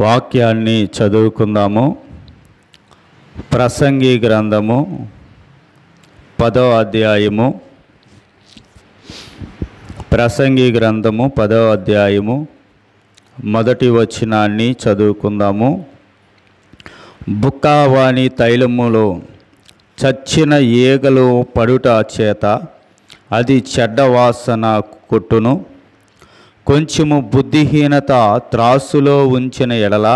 వాక్యాన్ని చదువుకుందాము. ప్రసంగి గ్రంథము 10వ అధ్యాయము. ప్రసంగి గ్రంథము 10వ అధ్యాయము మొదటి వచనాన్ని చదువుకుందాము. బుక్కావాని తైలములో చచ్చిన ఈగలు పడుట చేత అది చెడ్డ వాసన కొట్టును. కొంచెము బుద్ధిహీనత త్రాసులో ఉంచిన ఎడల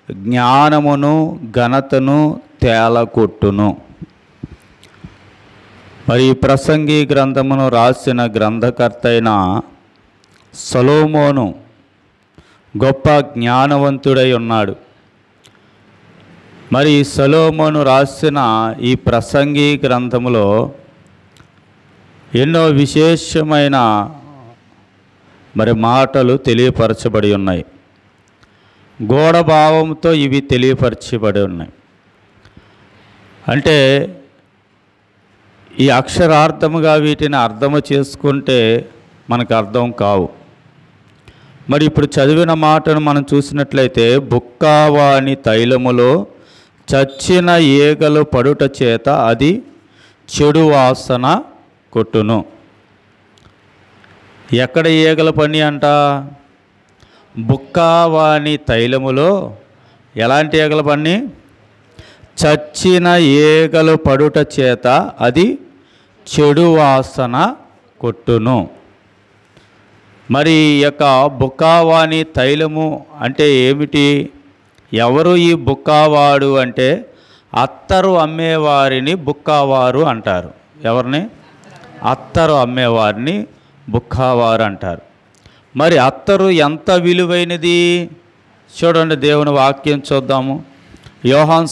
జ్ఞానమును ఘనతను తేలకొట్టును. మరి ప్రసంగి గ్రంథమును రాసిన గ్రంథకర్త అయిన సొలొమోను గొప్ప జ్ఞానవంతుడై ఉన్నాడు. మరి సొలొమోను రాసిన ఈ ప్రసంగి గ్రంథములో ఎన్నో విశేషమైన మాటలు తెలియపరచబడి ఉన్నాయి. గూఢభావంతో ఇవి తెలియపరచబడి ఉన్నాయి. అంటే ఈ అక్షరార్థముగా వీటిని అర్థము చేసుకుంటే మనకు అర్థం కావు. మరి ఇప్పుడు చదివిన మాటను మనం చూసినట్లయితే, బుక్కావాని తైలములో చచ్చిన ఈగలు పడుట చేత అది చెడు వాసన కొట్టును. ఎక్కడ ఈగల పని అంట? బుక్కావాని తైలములో ఎలాంటి ఈగల పని? చచ్చిన ఈగలు పడుట చేత అది చెడు వాసన కొట్టును. మరి ఈ యొక్క బుక్కావాని తైలము అంటే ఏమిటి? ఎవరు ఈ బుక్కావాడు అంటే, అత్తరు అమ్మేవారిని బుక్కావారు అంటారు. ఎవరిని? అత్తరు అమ్మేవారిని బుక్కావారు అంటారు. మరి అత్తరు ఎంత విలువైనది చూడండి. దేవుని వాక్యం చూద్దాము. యోహాను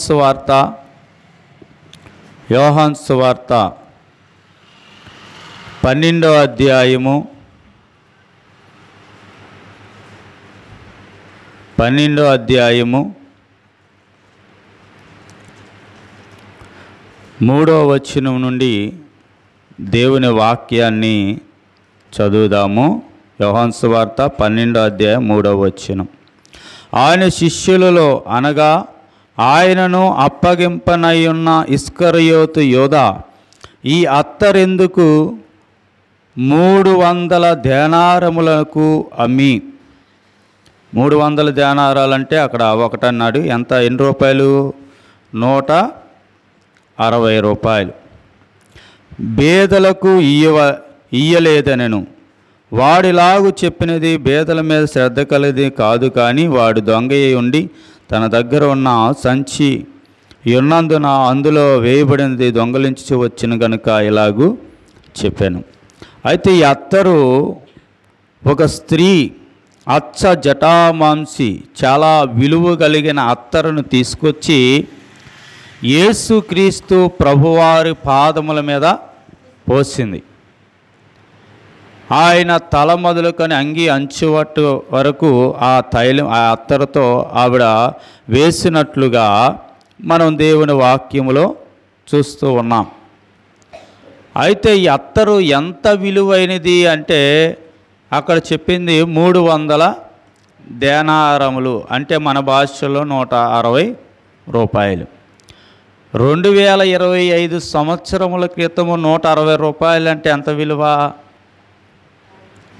సువార్త 12వ అధ్యాయము 12వ అధ్యాయము 3వ వచనం నుండి దేవుని వాక్యాన్ని చదువుదాము. యోహాను సువార్త 12వ అధ్యాయం 3వ వచనం. ఆయన శిష్యులలో అనగా ఆయనను అప్పగింపనయ్యున్న ఇస్కరియోతు యోధా ఈ అత్తరెందుకు 300 దేనారములకు అమ్మి. 300 దేనారాలంటే అక్కడ ఒకటన్నాడు. ఎంత? ఎన్ని రూపాయలు? 160 రూపాయలు. బేదలకు ఇయ్యలేదనెను. వాడిలాగు చెప్పినది బేదల మీద శ్రద్ధ కలిది కాదు, కానీ వాడు దొంగయ్య ఉండి తన దగ్గర ఉన్న సంచి ఉన్నందున అందులో వేయబడినది దొంగలించి వచ్చిన గనుక ఇలాగూ చెప్పాను. అయితే ఈ అత్తరు ఒక స్త్రీ అచ్చ జటామాంసి చాలా విలువ కలిగిన అత్తరును తీసుకొచ్చి యేసుక్రీస్తు ప్రభువారి పాదముల మీద పోసింది. ఆయన తల మొదలుకొని అంగి అంచువట్టు వరకు ఆ తైలం ఆ అత్తరుతో ఆవిడ వేసినట్లుగా మనం దేవుని వాక్యములో చూస్తూ ఉన్నాం. అయితే ఈ అత్తరు ఎంత విలువైనది అంటే అక్కడ చెప్పింది 300 దేనారములు, అంటే మన భాషలో 160 రూపాయలు. 2025 సంవత్సరముల క్రితము 160 రూపాయలు అంటే ఎంత విలువ?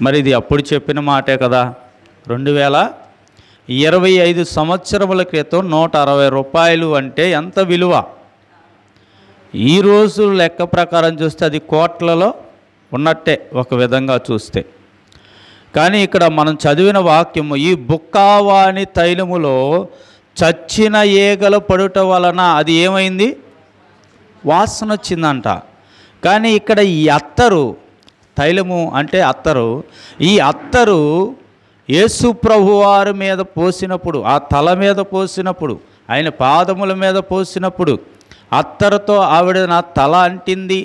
మరి ఇది అప్పుడు చెప్పిన మాటే కదా. 2025 సంవత్సరముల క్రితం 160 రూపాయలు అంటే ఎంత విలువ? ఈరోజు లెక్క ప్రకారం చూస్తే అది కోట్లలో ఉన్నట్టే ఒక విధంగా చూస్తే. కానీ ఇక్కడ మనం చదివిన వాక్యము, ఈ బుక్కావాని తైలములో చచ్చిన ఈగలు పడుట వలన అది ఏమైంది? వాసన వచ్చిందంట. కానీ ఇక్కడ ఈ అత్తరు, తైలము అంటే అత్తరు, ఈ అత్తరు యేసు ప్రభువారి మీద పోసినప్పుడు, ఆ తల మీద పోసినప్పుడు, ఆయన పాదముల మీద పోసినప్పుడు, అత్తరుతో ఆవిడ నా తల అంటింది,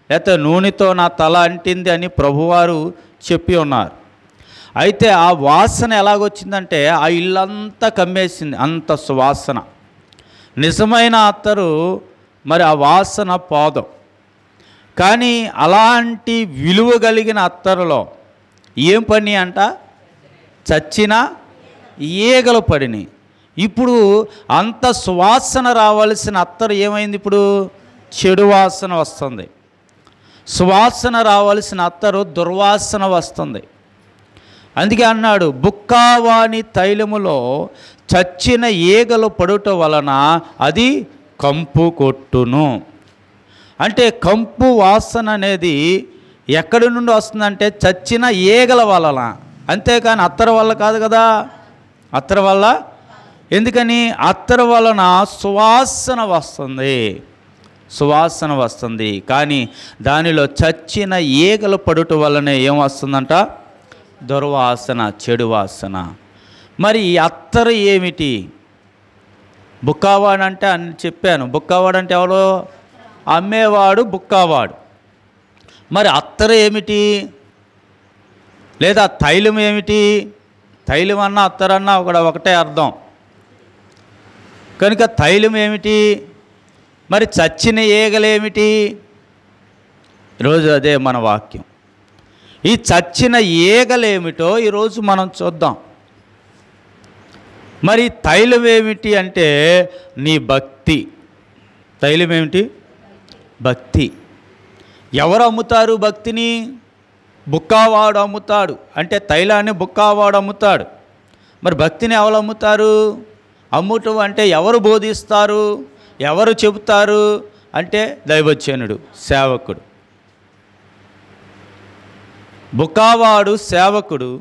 లేకపోతే నూనెతో నా తల అంటింది అని ప్రభువారు చెప్పి ఉన్నారు. అయితే ఆ వాసన ఎలాగొచ్చిందంటే ఆ ఇల్లంతా కమ్మేసింది, అంత సువాసన. నిజమైన అత్తరు మరి ఆ వాసన పోదు. కానీ అలాంటి విలువ కలిగిన అత్తరులో ఏం పని అంట? చచ్చిన ఈగలు పడినాయి. ఇప్పుడు అంత సువాసన రావాల్సిన అత్తరు ఏమైంది? ఇప్పుడు చెడు వాసన వస్తుంది. సువాసన రావాల్సిన అత్తరు దుర్వాసన వస్తుంది. అందుకే అన్నాడు, బుక్కావాని తైలములో చచ్చిన ఈగలు పడుట వలన అది కంపు కొట్టును. అంటే కంపు వాసన అనేది ఎక్కడి నుండి వస్తుందంటే చచ్చిన ఈగల వలన, అంతేకాని అత్తరు వల్ల కాదు కదా. అత్తరు వల్ల ఎందుకని? అత్తరు వలన సువాసన వస్తుంది, సువాసన వస్తుంది. కానీ దానిలో చచ్చిన ఈగలు పడుట వలనే ఏం వస్తుందంట? దుర్వాసన, చెడు వాసన. మరి ఈ అత్తరు ఏమిటి? బుక్కావాడు అంటే అని చెప్పాను. బుక్కావాడు అంటే ఎవరు? అమ్మేవాడు బుక్కావాడు. మరి అత్తరు ఏమిటి? లేదా తైలం ఏమిటి? తైలం అన్నా అత్తరన్నా ఒకటే అర్థం కనుక తైలం ఏమిటి? మరి చచ్చిన ఈగలేమిటి? ఈరోజు అదే మన వాక్యం. ఈ చచ్చిన ఈగలేమిటో ఈరోజు మనం చూద్దాం. మరి తైలం ఏమిటి అంటే నీ భక్తి. తైలం ఏమిటి? భక్తి. ఎవరు అమ్ముతారు భక్తిని? బుక్కావాడు అమ్ముతాడు. అంటే తైలాన్ని బుక్కావాడు అమ్ముతాడు. మరి భక్తిని ఎవరు అమ్ముతారు? అమ్ముటం అంటే ఎవరు బోధిస్తారు, ఎవరు చెబుతారు అంటే దైవజనుడు, సేవకుడు. బుక్కావాడు సేవకుడు,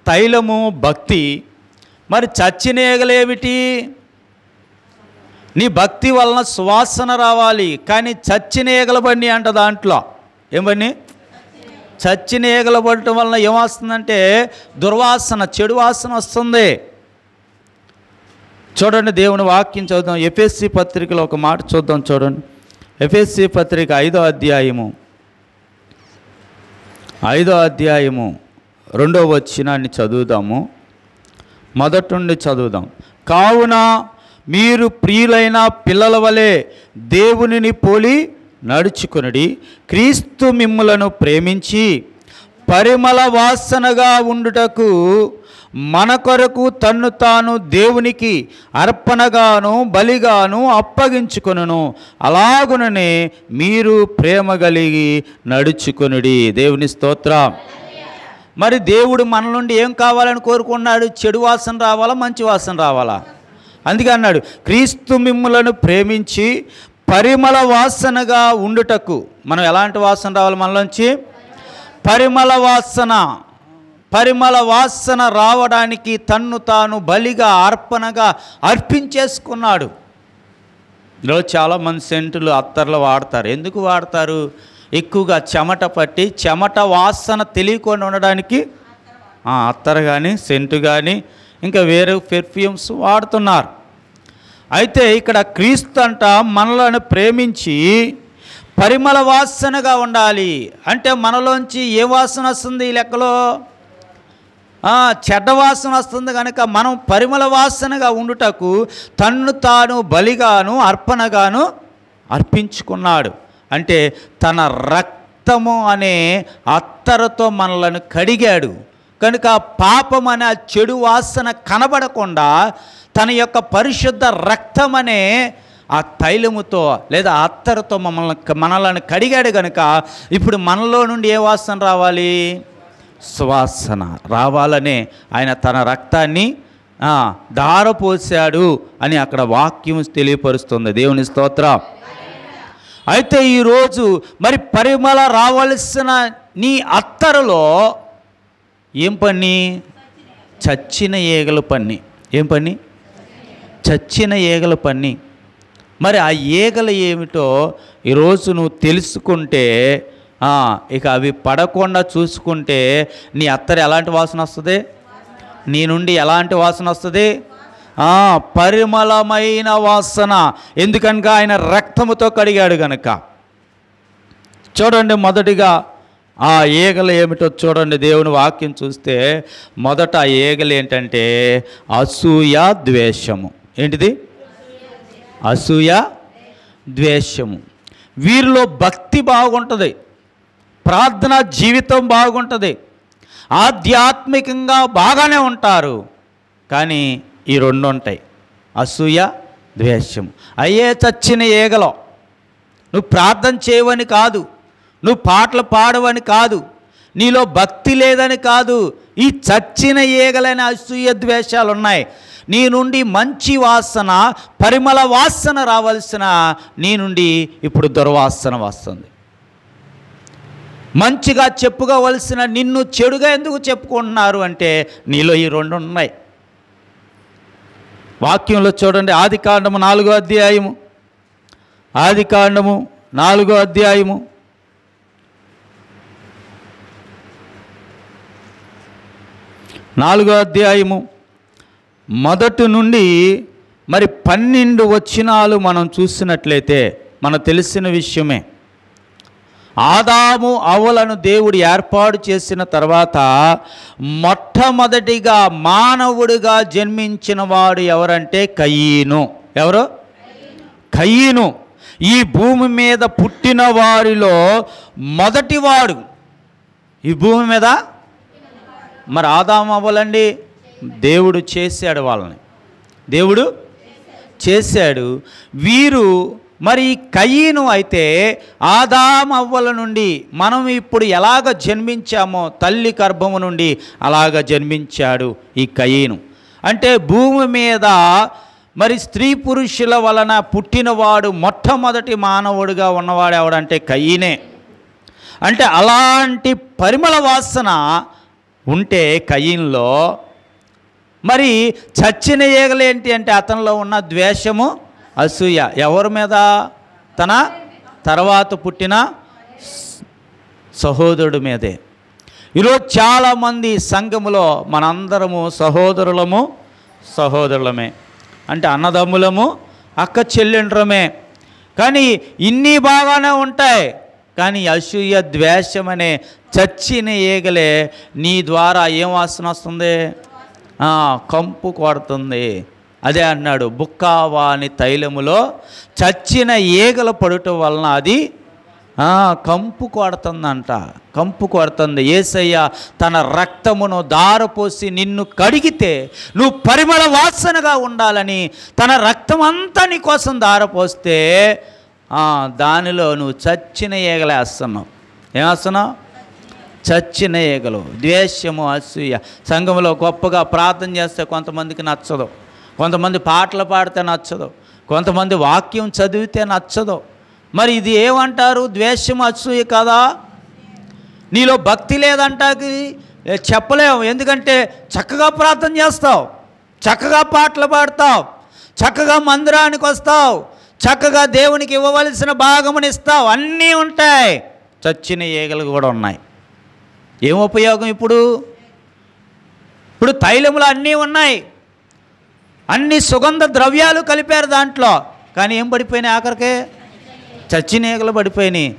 తైలము భక్తి. మరి చచ్చిన ఈగలేమిటి? నీ భక్తి వలన సువాసన రావాలి, కానీ చచ్చిన ఈగల బండి అంట. దాంట్లో ఏం బండి? చచ్చిన ఈగల పడటం వలన ఏమొస్తుందంటే దుర్వాసన, చెడు వాసన వస్తుంది. చూడండి, దేవుని వాక్యం చదువుదాం. ఎఫెసీ పత్రికలో ఒక మాట చూద్దాం. చూడండి, ఎఫెసీ పత్రిక 5వ అధ్యాయము 2వ వచనాన్ని చదువుదాము. మొదటి నుండి చదువుదాం. కావున మీరు ప్రియులైన పిల్లల వలె దేవునిని పోలి నడుచుకొనుడి. క్రీస్తు మిమ్ములను ప్రేమించి పరిమళ వాసనగా ఉండుటకు మన కొరకు తన్ను తాను దేవునికి అర్పణగాను బలిగాను అప్పగించుకొనును. అలాగుననే మీరు ప్రేమ కలిగి నడుచుకొనుడి. దేవుని స్తోత్రం. మరి దేవుడు మన నుండి ఏం కావాలని కోరుకున్నాడు? చెడు వాసన రావాలా, మంచి వాసన రావాలా? అందుకే అన్నాడు, క్రీస్తు మిమ్ములను ప్రేమించి పరిమళ వాసనగా ఉండుటకు. మనం ఎలాంటి వాసన రావాలి మనలోంచి? పరిమళ వాసన. పరిమళ వాసన రావడానికి తన్ను తాను బలిగా అర్పణగా అర్పించేసుకున్నాడు. ఈరోజు చాలామంది సెంటులు అత్తర్లు వాడతారు. ఎందుకు వాడతారు? ఎక్కువగా చెమట పట్టి చెమట వాసన తెలియకుండా ఉండడానికి అత్తరు కానీ సెంటు కానీ ఇంకా వేరే పెర్ఫ్యూమ్స్ వాడుతున్నారు. అయితే ఇక్కడ క్రీస్తు అంట మనలను ప్రేమించి పరిమళ వాసనగా ఉండాలి. అంటే మనలోంచి ఏ వాసన వస్తుంది? ఈ లెక్కలో చెడ్డ వాసన వస్తుంది. కనుక మనం పరిమళ వాసనగా ఉండుటకు తన్ను తాను బలిగాను అర్పణగాను అర్పించుకున్నాడు. అంటే తన రక్తము అనే అత్తరుతో మనలను కడిగాడు. కనుక పాపం అనే ఆ చెడు వాసన కనబడకుండా తన యొక్క పరిశుద్ధ రక్తం అనే ఆ తైలముతో లేదా అత్తరుతో మనలను కడిగాడు. కనుక ఇప్పుడు మనలో నుండి ఏ వాసన రావాలి? సువాసన రావాలనే ఆయన తన రక్తాన్ని ధారపోసాడు అని అక్కడ వాక్యం తెలియపరుస్తుంది. దేవుని స్తోత్రం. అయితే ఈరోజు మరి పరిమళ రావాల్సిన నీ అత్తరులో ఏం పని? చచ్చిన ఈగల పని. ఏం పని? చచ్చిన ఈగల పని. మరి ఆ ఈగలు ఏమిటో ఈరోజు నువ్వు తెలుసుకుంటే, ఇక అవి పడకుండా చూసుకుంటే నీ అత్తరు ఎలాంటి వాసన వస్తుంది? నీ నుండి ఎలాంటి వాసన వస్తుంది? పరిమళమైన వాసన. ఎందుకనగా ఆయన రక్తముతో కడిగాడు గనక. చూడండి, మొదటిగా ఆ ఈగలు ఏమిటో చూడండి. దేవుని వాక్యం చూస్తే మొదట ఆ ఈగలు ఏంటంటే అసూయ, ద్వేషము. ఏంటిది? అసూయ, ద్వేషము. వీరిలో భక్తి బాగుంటుంది, ప్రార్థనా జీవితం బాగుంటుంది, ఆధ్యాత్మికంగా బాగానే ఉంటారు. కానీ ఈ రెండు ఉంటాయి. అసూయ, ద్వేషము. అయ్యే చచ్చిన ఈగలో. నువ్వు ప్రార్థన చేయవని కాదు, నువ్వు పాటలు పాడవని కాదు, నీలో భక్తి లేదని కాదు, ఈ చచ్చిన ఈగలైన అసూయ ద్వేషాలు ఉన్నాయి. నీ నుండి మంచి వాసన, పరిమళ వాసన రావాల్సిన నీ నుండి ఇప్పుడు దుర్వాసన వస్తుంది. మంచిగా చెప్పుకోవలసిన నిన్ను చెడుగా ఎందుకు చెప్పుకుంటున్నారు అంటే నీలో ఈ రెండు ఉన్నాయి. వాక్యంలో చూడండి, ఆదికాండము 4వ అధ్యాయము, ఆదికాండము 4వ అధ్యాయము 4వ అధ్యాయము మొదటి నుండి మరి 12 వచనాలు మనం చూసినట్లయితే మనకు తెలిసిన విషయమే. ఆదాము అవ్వలను దేవుడు ఏర్పాటు చేసిన తర్వాత మొట్టమొదటిగా మానవుడిగా జన్మించిన వాడు ఎవరంటే కయీను. ఎవరు? కయీను. ఈ భూమి మీద పుట్టిన వారిలో మొదటివాడు ఈ భూమి మీద. మరి ఆదాము అవ్వలండి, దేవుడు చేశాడు, వాళ్ళని దేవుడు చేశాడు. వీరు మరి కయీను అయితే ఆదాము అవ్వల నుండి మనం ఇప్పుడు ఎలాగ జన్మించామో తల్లి గర్భము నుండి అలాగ జన్మించాడు ఈ కయీను. అంటే భూమి మీద మరి స్త్రీ పురుషుల వలన పుట్టినవాడు మొట్టమొదటి మానవుడిగా ఉన్నవాడు ఎవడంటే కయీనే. అంటే అలాంటి పరిమళ వాసన ఉంటే కయీన్లో, మరి చచ్చిన ఈగలేంటి అంటే అతనిలో ఉన్న ద్వేషము, అసూయ. ఎవరి మీద? తన తర్వాత పుట్టిన సహోదరుడి మీదే. ఈరోజు చాలామంది సంఘములో మనందరము సహోదరులమే, అంటే అన్నదమ్ములము, అక్క చెల్లెండ్రమే. కానీ ఇన్ని బాగానే ఉంటాయి, కానీ అసూయ, ద్వేషం అనే చచ్చిన ఈగలే నీ ద్వారా ఏం వాసన వస్తుంది? కంపు కొడుతుంది. అదే అన్నాడు, బుక్కావాని తైలములో చచ్చిన ఈగలు పడటం వలన అది కంపు కొడుతుందంట. కంపు కొడుతుంది. యేసయ్య తన రక్తమును దారపోసి నిన్ను కడిగితే నువ్వు పరిమళ వాసనగా ఉండాలని తన రక్తం అంతా నీ కోసం దారపోస్తే దానిలో నువ్వు చచ్చిన ఈగలు వేస్తున్నావు. ఏమేస్తున్నావు? చచ్చిన ఈగలు. ద్వేషము, అసూయ. సంఘంలో గొప్పగా ప్రార్థన చేస్తే కొంతమందికి నచ్చదు, కొంతమంది పాటలు పాడితే నచ్చదు, కొంతమంది వాక్యం చదివితే నచ్చదు. మరి ఇది ఏమంటారు? ద్వేషము, అసూయ కదా? నీలో భక్తి లేదంటాకి చెప్పలేము. ఎందుకంటే చక్కగా ప్రార్థన చేస్తావు, చక్కగా పాటలు పాడతావు, చక్కగా మందిరానికి వస్తావు, చక్కగా దేవునికి ఇవ్వవలసిన భాగమునిస్తావు, అన్నీ ఉంటాయి. చచ్చిన ఈగలు కూడా ఉన్నాయి. ఏం ఉపయోగం? ఇప్పుడు తైలములు అన్నీ ఉన్నాయి, అన్ని సుగంధ ద్రవ్యాలు కలిపారు దాంట్లో, కానీ ఏం పడిపోయినాయి? ఆఖరికే చచ్చిన ఈగలు పడిపోయినాయి.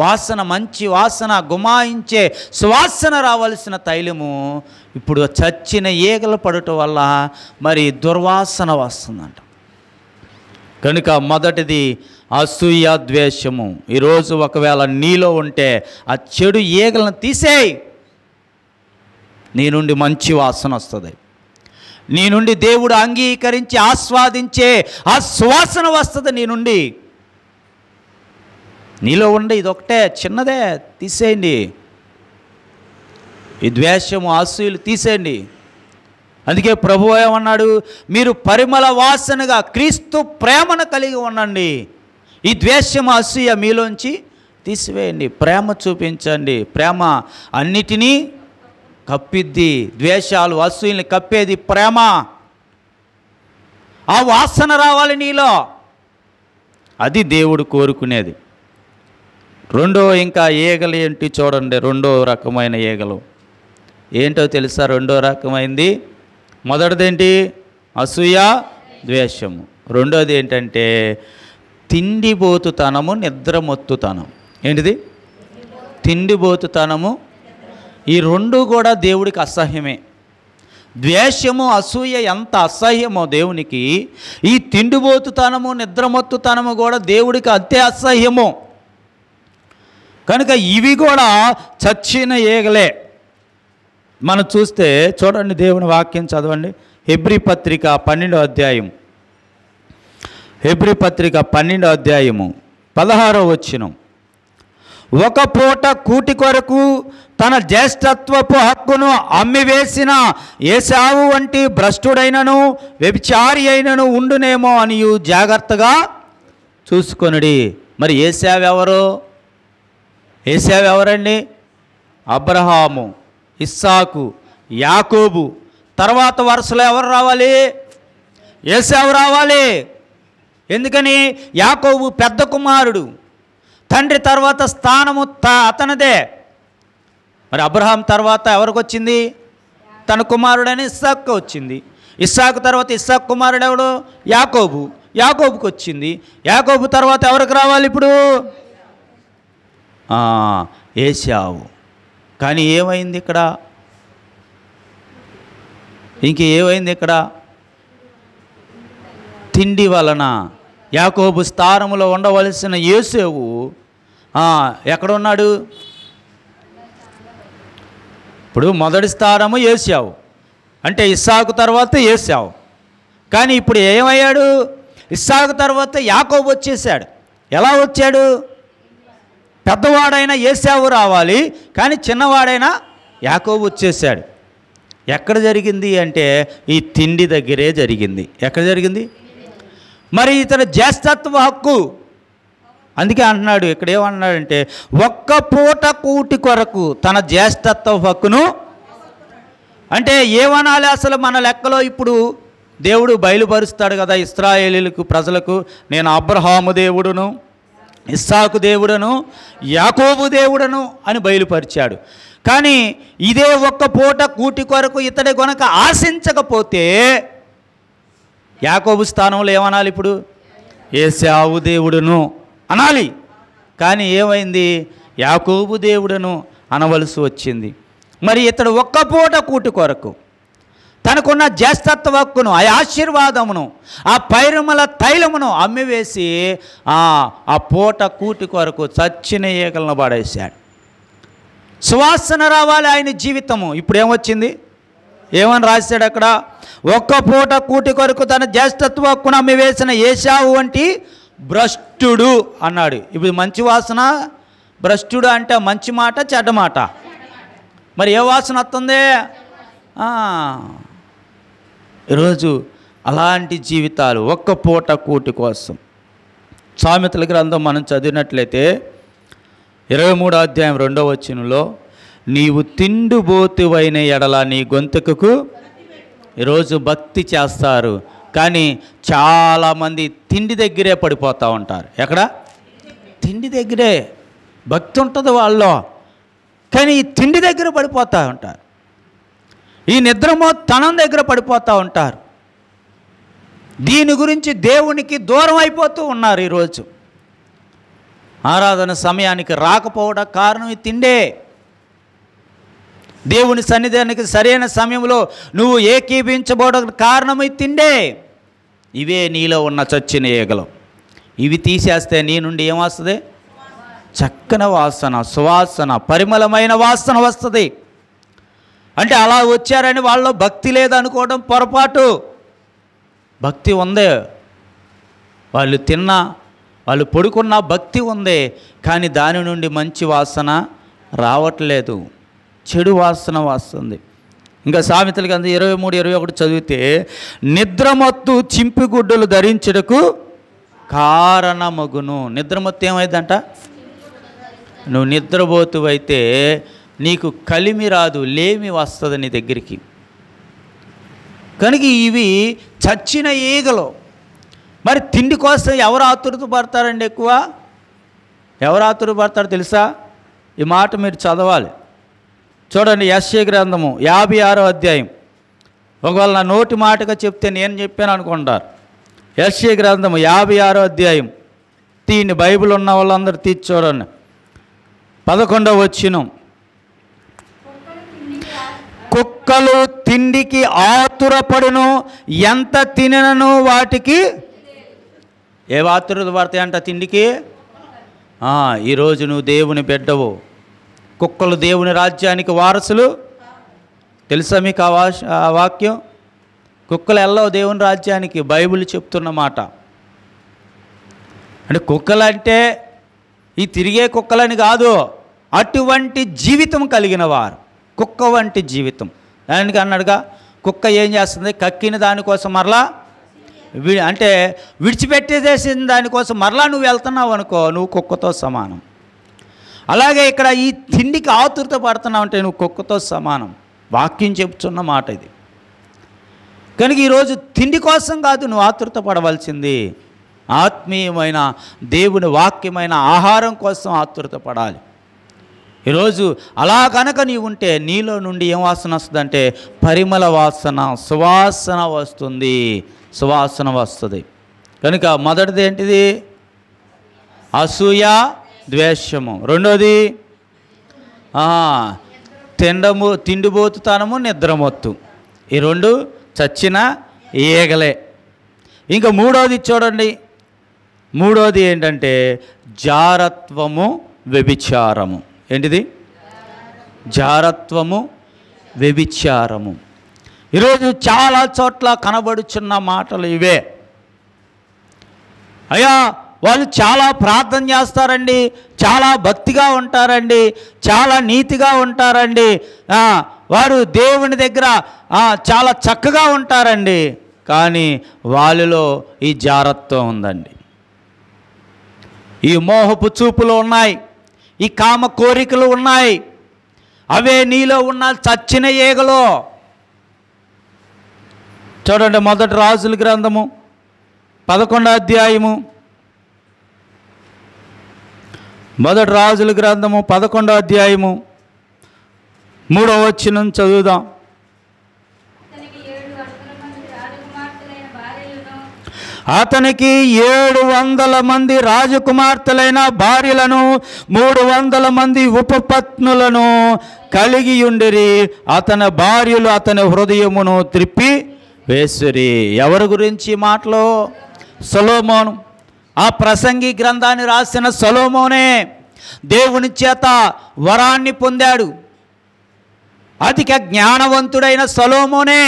వాసన, మంచి వాసన, గుమాయించే సువాసన రావాల్సిన తైలము ఇప్పుడు చచ్చిన ఈగలు పడటం వల్ల మరి దుర్వాసన వస్తుందంట. కనుక మొదటిది అసూయ, ద్వేషము. ఈరోజు ఒకవేళ నీలో ఉంటే ఆ చెడు ఈగలను తీసేయి, నీ నుండి మంచి వాసన వస్తుంది. నీ నుండి దేవుడు అంగీకరించి ఆస్వాదించే ఆ సువాసన వస్తుంది నీ నుండి. నీలో ఉండే ఇదొకటే చిన్నదే, తీసేయండి. ఈ ద్వేషము, అసూయలు తీసేయండి. అందుకే ప్రభువు ఏమన్నాడు? మీరు పరిమళ వాసనగా క్రీస్తు ప్రేమను కలిగి ఉండండి. ఈ ద్వేషము, అసూయ మీలోంచి తీసివేయండి. ప్రేమ చూపించండి. ప్రేమ అన్నిటినీ కప్పిద్ది. ద్వేషాలు, అసూయల్ని కప్పేది ప్రేమ. ఆ వాసన రావాలి నీలో, అది దేవుడు కోరుకునేది. ఇంకా ఈగలు ఏంటి చూడండి. రెండో రకమైన ఈగలు ఏంటో తెలుసా? రెండో రకమైంది, మొదటిదేంటి? అసూయ, ద్వేషము. రెండోది ఏంటంటే తిండిబోతుతనము, నిద్రమొత్తుతనం. ఏంటిది? తిండిబోతుతనము. ఈ రెండు కూడా దేవుడికి అసహ్యమే. ద్వేషము, అసూయ ఎంత అసహ్యమో దేవునికి, ఈ తిండిబోతుతనము, నిద్రమొత్తుతనము కూడా దేవుడికి అంతే అసహ్యము. కనుక ఇవి కూడా చచ్చిన ఈగలే. మనం చూస్తే చూడండి, దేవుని వాక్యం చదవండి. హెబ్రీ పత్రిక 12వ అధ్యాయం హెబ్రీ పత్రిక 12వ అధ్యాయము 16వ వచనం. ఒక పూట కూటి కొరకు తన జ్యేష్ఠత్వపు హక్కును అమ్మివేసిన ఏశావు వంటి భ్రష్టుడైనను వ్యభిచారి అయినను ఉండునేమో అని జాగ్రత్తగా చూసుకొనుడి. మరి ఏశావు ఎవరు? ఏశావు ఎవరండి? అబ్రహాము, ఇస్సాకు, యాకోబు. తర్వాత వరుసలో ఎవరు రావాలి? ఏశావు రావాలి. ఎందుకని? యాకోబు పెద్ద కుమారుడు, తండ్రి తర్వాత స్థానము అతనిదే. మరి అబ్రహాం తర్వాత ఎవరికి వచ్చింది? తన కుమారుడైన ఇస్సాకు వచ్చింది. ఇస్సాకు తర్వాత ఇస్సాకు కుమారుడు ఎవడు? యాకోబు. యాకోబుకి వచ్చింది. యాకోబు తర్వాత ఎవరికి రావాలి ఇప్పుడు? ఏశావు. కానీ ఏమైంది ఇక్కడ? ఇంకేమైంది ఇక్కడ? తిండి వలన యాకోబు స్థానములో ఉండవలసిన యోసేపు ఎక్కడున్నాడు? ఇప్పుడు మొదటి స్థానము ఏశావు, అంటే ఇస్సాకు తర్వాత ఏశావు. కానీ ఇప్పుడు ఏమయ్యాడు? ఇస్సాకు తర్వాత యాకోబు వచ్చేసాడు. ఎలా వచ్చాడు? పెద్దవాడైన ఏశావు రావాలి, కానీ చిన్నవాడైన యాకోబు వచ్చేసాడు. ఎక్కడ జరిగింది అంటే ఈ తిండి దగ్గరే జరిగింది. ఎక్కడ జరిగింది? మరి ఇతని జ్యేష్ఠత్వ హక్కు. అందుకే అంటున్నాడు, ఇక్కడ ఏమన్నాడంటే ఒక్క పూట కూటి కొరకు తన జ్యేష్ఠత్వ హక్కును. అంటే ఏమనాలి అసలు మన లెక్కలో? ఇప్పుడు దేవుడు బయలుపరుస్తాడు కదా ఇశ్రాయేలీయులకు, ప్రజలకు, నేను అబ్రహాము దేవుడును, ఇస్సాకు దేవుడను, యాకోబు దేవుడను అని బయలుపరిచాడు. కానీ ఇదే ఒక్క పూట కూటి కొరకు ఇతడి గనుక ఆశించకపోతే యాకోబు స్థానంలో ఏమనాలి? ఇప్పుడు ఏశావు దేవుడును అనాలి. కానీ ఏమైంది? యాకోబు దేవుడును అనవలసి వచ్చింది. మరి ఇతడు ఒక్క పూట కూటి కొరకు తనకున్న జ్యేష్ఠత్వ హక్కును, ఆ ఆశీర్వాదమును, ఆ పైరుమల తైలమును అమ్మివేసి ఆ పూట కూటి కొరకు చచ్చిన ఈగలను పడేశాడు. సువాసన రావాలి ఆయన జీవితము. ఇప్పుడు ఏమొచ్చింది? ఏమని రాశాడు అక్కడ? ఒక్క పూట కూటి కొరకు తన జ్యేష్ఠత్వ హక్కును అమ్మివేసిన ఏశావు వంటి భ్రష్టుడు అన్నాడు. ఇప్పుడు మంచి వాసన? భ్రష్టుడు అంటే మంచి మాట చెడ్డ మాట? మరి ఏ వాసన వస్తుంది? ఈరోజు అలాంటి జీవితాలు ఒక్క పూట కూటి కోసం. సామెతల గ్రంథం మనం చదివినట్లయితే 23వ అధ్యాయం 2వ వచనంలో, నీవు తిండిబోతువైన ఎడల నీ గొంతుకు. ఈరోజు భక్తి చేస్తారు, కానీ చాలామంది తిండి దగ్గరే పడిపోతూ ఉంటారు. ఎక్కడ? తిండి దగ్గరే భక్తి ఉంటుంది వాళ్ళలో, కానీ ఈ తిండి దగ్గర పడిపోతూ ఉంటారు. ఈ నిద్రమోత్తనం దగ్గర పడిపోతూ ఉంటారు. దీని గురించి దేవునికి దూరం అయిపోతూ ఉన్నారు. ఈరోజు ఆరాధన సమయానికి రాకపోవడం కారణం ఈ తిండే. దేవుని సన్నిధానికి సరైన సమయంలో నువ్వు ఏకీభించబోవడం కారణం ఈ తిండే. ఇవే నీలో ఉన్న చచ్చిన ఈగలు. ఇవి తీసేస్తే నీ నుండి ఏమొస్తుంది? చక్కని వాసన, సువాసన, పరిమళమైన వాసన వస్తుంది. అంటే అలా వచ్చారని వాళ్ళలో భక్తి లేదనుకోవడం పొరపాటు. భక్తి ఉంది, వాళ్ళు తిన్నా, వాళ్ళు పడుకున్న భక్తి ఉంది, కానీ దాని నుండి మంచి వాసన రావట్లేదు, చెడు వాసన వస్తుంది. ఇంకా సామెతల గ్రంథం 23-21 చదివితే, నిద్రమత్తు చింపిగుడ్డలు ధరించుటకు కారణమగును. నిద్రమత్తు ఏమైందంట? నువ్వు నిద్రపోతువైతే నీకు కలిమి రాదు, లేమి వస్తుంది నీ దగ్గరికి. కనుక ఇవి చచ్చిన ఈగలు. మరి తిండి కోసం ఎవరు ఆతురత పడతారండి? ఎక్కువ ఎవరు ఆతురత పడతారు తెలుసా? ఈ మాట మీరు చదవాలి. చూడండి, యెషయా గ్రంథము 56వ అధ్యాయం. ఒకవేళ నా నోటి మాటగా చెప్తే నేను చెప్పాను అనుకుంటారు. యెషయా గ్రంథము 56వ అధ్యాయం తీయండి, బైబిల్ ఉన్న వాళ్ళందరూ తీసి చూడండి. 11వ వచనం, కుక్కలు తిండికి ఆతురపడును, ఎంత తినను వాటికి. ఏ ఆతురత పడతాయంట తిండికి? ఈరోజు నువ్వు దేవుని బిడ్డవు. కుక్కలు దేవుని రాజ్యానికి వారసులు. తెలుసా మీకు ఆ వాక్యం? కుక్కలు వెళ్ళవు దేవుని రాజ్యానికి, బైబిల్ చెప్తున్న మాట. అంటే కుక్కలంటే ఈ తిరిగే కుక్కలని కాదు, అటువంటి జీవితం కలిగిన వారు, కుక్క వంటి జీవితం. దానికి అన్నాడుగా, కుక్క ఏం చేస్తుంది, కక్కిన దానికోసం మరలా అంటే విడిచిపెట్టేసేసిన దానికోసం మరలా నువ్వు వెళ్తున్నావు అనుకో, నువ్వు కుక్కతో సమానం. అలాగే ఇక్కడ ఈ తిండికి ఆతురత పడుతున్నావు అంటే నువ్వు కుక్కతో సమానం. వాక్యం చెప్తున్న మాట ఇది. కనుక ఈరోజు తిండి కోసం కాదు నువ్వు ఆతురత పడవలసింది, ఆత్మీయమైన దేవుని వాక్యమైన ఆహారం కోసం ఆతురత పడాలి. ఈరోజు అలా కనుక నీవు ఉంటే నీలో నుండి ఏం వాసన వస్తుందంటే పరిమళ వాసన, సువాసన వస్తుంది, సువాసన వస్తుంది. కనుక మొదటిది ఏంటిది? అసూయ, ద్వేషము. రెండోది తిండిబోతుతనము, నిద్రమొత్తు. ఈ రెండు చచ్చిన ఈగలే. ఇంకా మూడోది చూడండి, మూడోది ఏంటంటే జారత్వము, వ్యభిచారము. ఏంటిది? జారత్వము, వ్యభిచారము. ఈరోజు చాలా చోట్ల కనబడుచున్న మాటలు ఇవే. అయ్యా వాళ్ళు చాలా ప్రార్థన చేస్తారండి, చాలా భక్తిగా ఉంటారండి, చాలా నీతిగా ఉంటారండి, వారు దేవుని దగ్గర చాలా చక్కగా ఉంటారండి, కానీ వాళ్ళలో ఈ జారత్వం ఉందండి. ఈ మోహపు చూపులు ఉన్నాయి, ఈ కామ కోరికలు ఉన్నాయి. అవే నీలో ఉన్న చచ్చిన ఈగలు. చూడండి, మొదటి రాజుల గ్రంథము 11వ అధ్యాయము, మొదటి రాజుల గ్రంథము 11వ అధ్యాయము 3వ వచనం చదువుదాం. అతనికి 700 మంది రాజకుమార్తెలైన భార్యలను 300 మంది ఉపపత్నులను కలిగి ఉండిరి. అతని భార్యలు అతని హృదయమును త్రిప్పి వేసిరి. ఎవరి గురించి మాటలు? సొలొమోను. ఆ ప్రసంగి గ్రంథాన్ని రాసిన సొలొమోనే దేవుని చేత వరాన్ని పొందాడు. అధిక జ్ఞానవంతుడైన సొలొమోనే.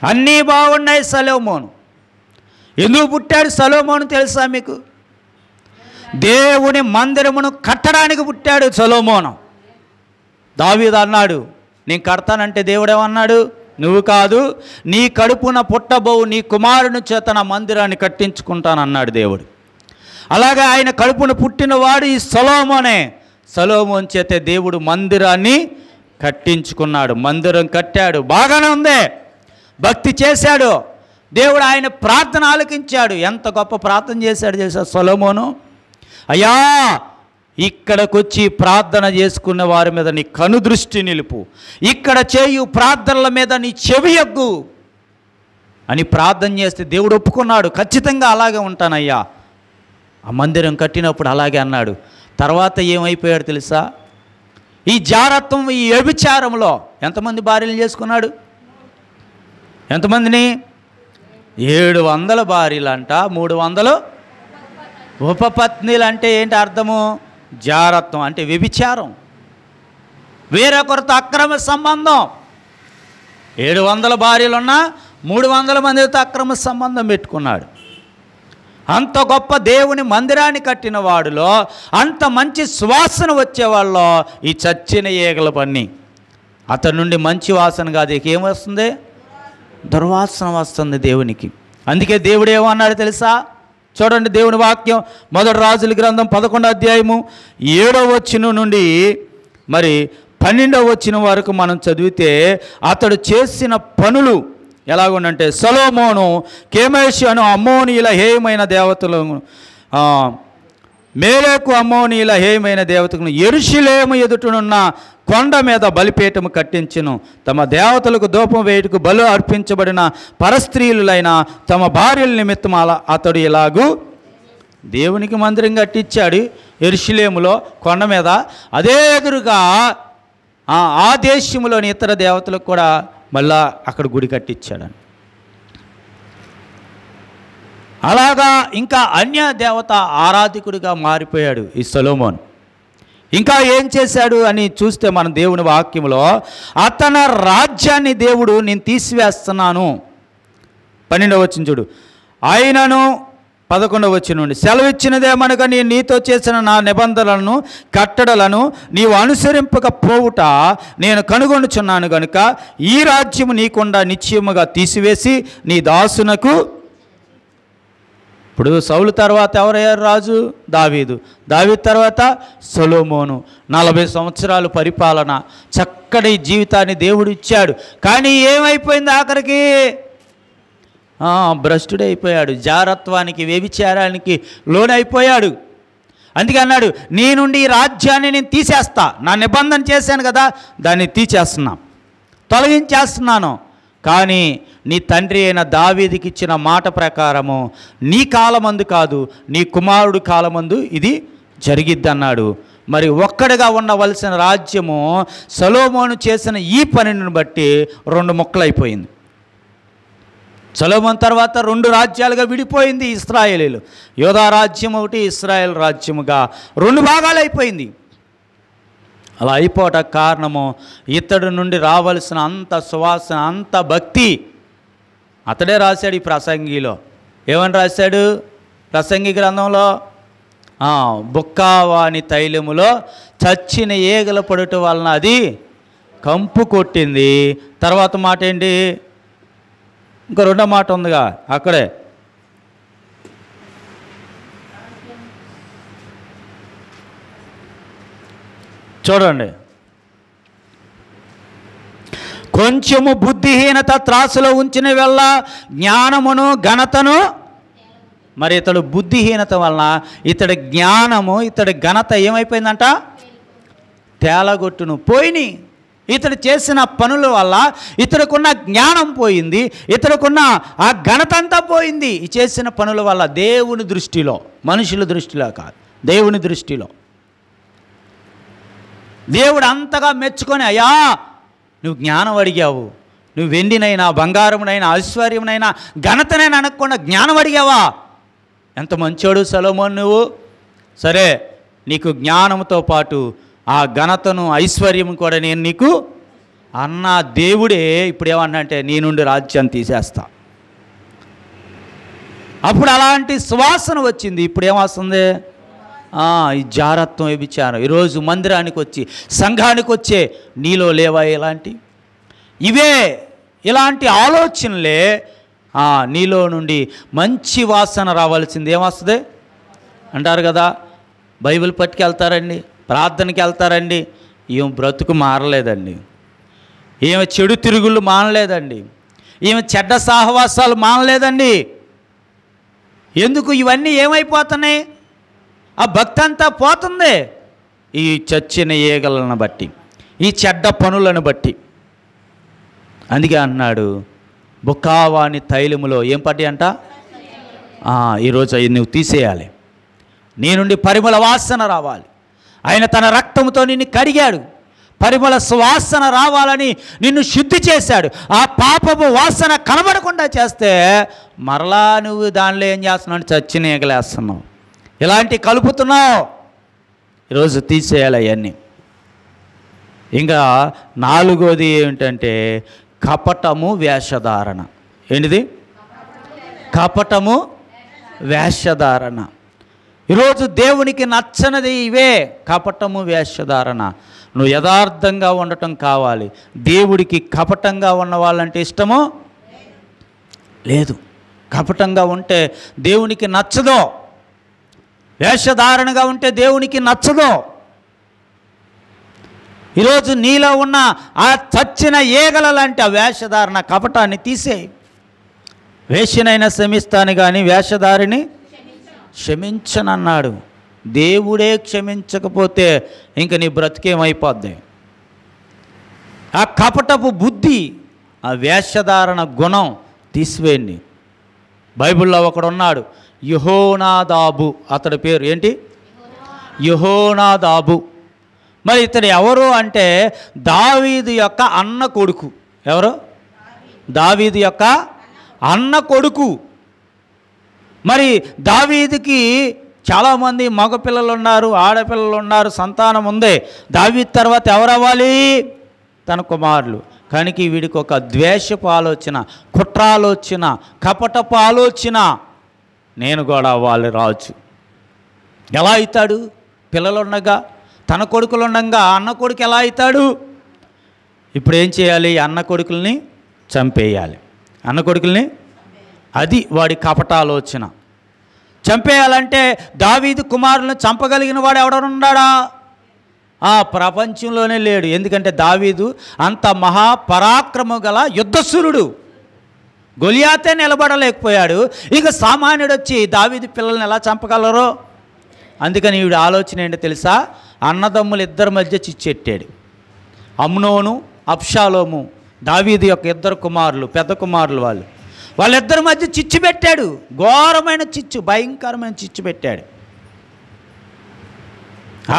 అన్నీ బాగున్నాయి సొలొమోను. ఎందుకు పుట్టాడు సొలొమోను తెలుసా మీకు? దేవుని మందిరమును కట్టడానికి పుట్టాడు సొలొమోను. దావీదు అన్నాడు, నేను కడతానంటే దేవుడేమన్నాడు? నువ్వు కాదు, నీ కడుపున పుట్టబోవు నీ కుమారుని చేత నా మందిరాన్ని కట్టించుకుంటానన్నాడు దేవుడు. అలాగే ఆయన కడుపున పుట్టినవాడు ఈ సొలొమోనే. సొలొమోను చేతే దేవుడు మందిరాన్ని కట్టించుకున్నాడు, మందిరం కట్టాడు. బాగానే ఉంది, భక్తి చేశాడు, దేవుడు ఆయన ప్రార్థన ఆలకించాడు. ఎంత గొప్ప ప్రార్థన చేశాడు చేశాడు సొలొమోను. అయ్యా, ఇక్కడికి వచ్చి ప్రార్థన చేసుకున్న వారి మీద నీ కనుదృష్టి నిలుపు, ఇక్కడ చేయు ప్రార్థనల మీద నీ చెవియగ్గు అని ప్రార్థన చేస్తే దేవుడు ఒప్పుకున్నాడు. ఖచ్చితంగా అలాగే ఉంటానయ్యా. ఆ మందిరం కట్టినప్పుడు అలాగే అన్నాడు. తర్వాత ఏమైపోయాడు తెలుసా? ఈ జారత్వం, ఈ వ్యభిచారంలో ఎంతమంది భార్యలు చేసుకున్నాడు? ఎంతమందిని? 700 భార్యలంట, 300 ఉపపత్నులు. అంటే ఏంటి అర్థము? జారత్వం అంటే వ్యభిచారం, వేరొకరితో అక్రమ సంబంధం. 700 భార్యలున్నా 300 మందితో అక్రమ సంబంధం పెట్టుకున్నాడు. అంత గొప్ప దేవుని మందిరాన్ని కట్టిన వాడిలో, అంత మంచి సువాసన వచ్చేవాళ్ళలో ఈ చచ్చిన ఈగల పని. అతని నుండి మంచి వాసన కాదు, ఏమొస్తుంది? దుర్వాసన వస్తుంది దేవునికి. అందుకే దేవుడు ఏమన్నాడు తెలుసా? చూడండి దేవుని వాక్యం, మొదటి రాజుల గ్రంథం 11వ అధ్యాయము 7వ వచనం నుండి మరి 12వ వచనం వరకు మనం చదివితే అతడు చేసిన పనులు ఎలాగుండంటే, సొలొమోను కేమేషు అను అమ్మోనీయుల హేయమైన దేవతలను, మేలేకు అమ్మోనీయుల హేయమైన దేవతలను యెరూషలేము ఎదుటనున్న కొండ మీద బలిపీఠము కట్టించును. తమ దేవతలకు ధూపం వేయుటకు బలు అర్పించబడిన పరస్త్రీలులైన తమ భార్యల నిమిత్తం అతడు ఇలాగూ దేవునికి మందిరం కట్టించాడు యెరూషలేములో కొండ మీద. అదే ఎదురుగా ఆ దేశంలోని ఇతర దేవతలకు కూడా మళ్ళా అక్కడ గుడి కట్టించాడని. అలాగా ఇంకా అన్య దేవత ఆరాధికుడిగా మారిపోయాడు ఈ సొలొమోను. ఇంకా ఏం చేశాడు అని చూస్తే మన దేవుని వాక్యంలో, అతని రాజ్యాన్ని దేవుడు నేను తీసివేస్తున్నాను. 12వ వచనం చూడు. ఆయనను 11వ వచనం నుండి, సెలవిచ్చినదేమనగా నేను నీతో చేసిన నా నిబంధనలను కట్టడలను నీవు అనుసరింపకపోవుట నేను కనుగొనుచున్నాను గనుక ఈ రాజ్యము నీకుండా నిశ్చయముగా తీసివేసి నీ దాసునకు. ఇప్పుడు సౌలు తర్వాత ఎవరయ్యారు రాజు? దావీదు. దావీదు తర్వాత సొలొమోను. 40 సంవత్సరాలు పరిపాలన, చక్కటి జీవితాన్ని దేవుడు ఇచ్చాడు. కానీ ఏమైపోయింది ఆఖరికి? భ్రష్టుడే అయిపోయాడు, జారత్వానికి వ్యభిచారానికి లోనైపోయాడు. అందుకే అన్నాడు, నీ నుండి ఈ రాజ్యాన్ని నేను తీసేస్తా, నా నిబంధన చేశాను కదా దాన్ని తీసేస్తున్నా, తొలగించేస్తున్నాను. కానీ నీ తండ్రి అయిన దావీదుకి ఇచ్చిన మాట ప్రకారము నీ కాలమందు కాదు, నీ కుమారుడు కాలమందు ఇది జరిగిద్ది అన్నాడు. మరి ఒక్కడిగా ఉండవలసిన రాజ్యము సొలొమోను చేసిన ఈ పనిని బట్టి 2 ముక్కలైపోయింది. సొలొమోను తర్వాత 2 రాజ్యాలుగా విడిపోయింది ఇశ్రాయేలీలు. యోధా రాజ్యం ఒకటి, ఇశ్రాయేల్ రాజ్యముగా 2 భాగాలు అయిపోయింది. అలా అయిపోవటానికి కారణము ఇతడు నుండి రావలసిన అంత సువాసన, అంత భక్తి. అతడే రాశాడు ఈ ప్రసంగిలో. ఏమని రాశాడు ప్రసంగి గ్రంథంలో? బుక్కావాని తైలములో చచ్చిన ఈగల పడుట వలన అది కంపు కొట్టింది. తర్వాత మాట ఏంటి? ఇంకా 2వ మాట ఉందిగా అక్కడే, చూడండి. కొంచెము బుద్ధిహీనత త్రాసులో ఉంచిన వల్ల జ్ఞానమును ఘనతను. మరి ఇతడు బుద్ధిహీనత వలన ఇతడి జ్ఞానము, ఇతడి ఘనత ఏమైపోయిందంట? తేలగొట్టును పోయినాయి. ఇతడు చేసిన పనుల వల్ల ఇతడుకున్న జ్ఞానం పోయింది, ఇతడుకున్న ఆ ఘనత అంతా పోయింది. ఈ చేసిన పనుల వల్ల దేవుని దృష్టిలో, మనుషుల దృష్టిలో కాదు, దేవుని దృష్టిలో దేవుడు అంతగా మెచ్చుకొని, అయ్యా నువ్వు జ్ఞానం అడిగావు, నువ్వు వెండినైనా బంగారమునైనా ఐశ్వర్యమునైనా ఘనతనైనా అనకుండా జ్ఞానం అడిగావా? ఎంత మంచోడు సొలొమోను నువ్వు. సరే, నీకు జ్ఞానంతో పాటు ఆ ఘనతను ఐశ్వర్యం కూడా నేను నీకు అన్న దేవుడే ఇప్పుడు ఏమన్నా అంటే నీ నుండి రాజ్యాన్ని తీసేస్తా. అప్పుడు అలాంటి సువాసన వచ్చింది. ఇప్పుడు ఏమొస్తుంది? ఈ జారత్వం, వ్యభిచారం. ఈరోజు మందిరానికి వచ్చి సంఘానికి వచ్చే నీలో లేవా ఇలాంటి ఆలోచనలే నీలో నుండి మంచి వాసన రావాల్సింది. ఏమొస్తుంది అంటారు కదా, బైబిల్ పట్టుకెళ్తారండి, ప్రార్థనకి వెళ్తారండి, ఈమె బ్రతుకు మారలేదండి, ఈమె చెడు తిరుగుళ్ళు మానలేదండి, ఈమె చెడ్డ సహవాసాలు మానలేదండి. ఎందుకు? ఇవన్నీ ఏమైపోతున్నాయి? ఆ భక్తి అంతా పోతుంది ఈ చచ్చిన ఈగలను బట్టి, ఈ చెడ్డ పనులను బట్టి. అందుకే అన్నాడు, బుక్కావాని తైలములో ఏం పట్టి అంట? ఈరోజు అవి నువ్వు తీసేయాలి, నీ నుండి పరిమళ వాసన రావాలి. ఆయన తన రక్తంతో నిన్ను కడిగాడు, పరిమళ సువాసన రావాలని నిన్ను శుద్ధి చేశాడు. ఆ పాపపు వాసన కనబడకుండా చేస్తే మరలా నువ్వు దానిలో ఏం చేస్తున్నావు? చచ్చిన ఈగలేస్తున్నావు, ఇలాంటి కలుపుతున్నావు. ఈరోజు తీసేయాలి అవన్నీ. ఇంకా 4వది ఏమిటంటే కపటము, వేషధారణ. ఏంటిది? కపటము, వేషధారణ. ఈరోజు దేవునికి నచ్చనిది ఇవే, కపటము, వేషధారణ. నువ్వు యథార్థంగా ఉండటం కావాలి. దేవుడికి కపటంగా ఉన్న వాళ్ళంటే ఇష్టమో లేదు. కపటంగా ఉంటే దేవునికి నచ్చదో, వేషధారణగా ఉంటే దేవునికి నచ్చదో. ఈరోజు నీలో ఉన్న ఆ చచ్చిన ఈగల లాంటి ఆ వేషధారణ, కపటాన్ని తీసేయి. వేషనైనా క్షమిస్తాను కానీ వేషధారిని క్షమించనన్నాడు. దేవుడే క్షమించకపోతే ఇంక నీ బ్రతికేమైపోద్ది? ఆ కపటపు బుద్ధి, ఆ వేషధారణ గుణం తీసివేయండి. బైబిల్లో ఒకడున్నాడు, యెహోనాదాబు. అతడి పేరు ఏంటి? యెహోనాదాబు. మరి ఇతడు ఎవరు అంటే దావీదు యొక్క అన్న కొడుకు. ఎవరు? దావీదు యొక్క అన్న కొడుకు. మరి దావీదుకి చాలామంది మగపిల్లలు ఉన్నారు, ఆడపిల్లలు ఉన్నారు, సంతానం ఉంది. దావీదు తర్వాత ఎవరవ్వాలి? తన కుమారులు. కనుక వీడికి ఒక ద్వేషపు ఆలోచన, కుట్రాలోచన, కపటపు ఆలోచన. నేను కూడా అవ్వాలి రాజు. ఎలా అవుతాడు? పిల్లలుండగా, తన కొడుకులు ఉండగా అన్న కొడుకు ఎలా అవుతాడు? ఇప్పుడు ఏం చేయాలి? అన్న కొడుకుల్ని చంపేయాలి. అన్న కొడుకుల్ని, అది వాడి కపటాలోచన. చంపేయాలంటే దావీదు కుమారులను చంపగలిగిన వాడు ఎవడనున్నాడా? ప్రపంచంలోనే లేడు. ఎందుకంటే దావీదు అంత మహాపరాక్రమం గల యుద్ధశూరుడు. గొలియాతే నిలబడలేకపోయాడు, ఇక సామాన్యుడు వచ్చి దావీదు పిల్లల్ని ఎలా చంపగలరో. అందుకని వీడి ఆలోచన ఏంటో తెలుసా? అన్నదమ్ములు ఇద్దరి మధ్య చిచ్చెట్టాడు. అమ్నోను, అబ్షాలోము, దావీదు యొక్క ఇద్దరు కుమారులు, పెద్ద కుమారులు. వాళ్ళిద్దరి మధ్య చిచ్చు పెట్టాడు. ఘోరమైన చిచ్చు, భయంకరమైన చిచ్చు పెట్టాడు.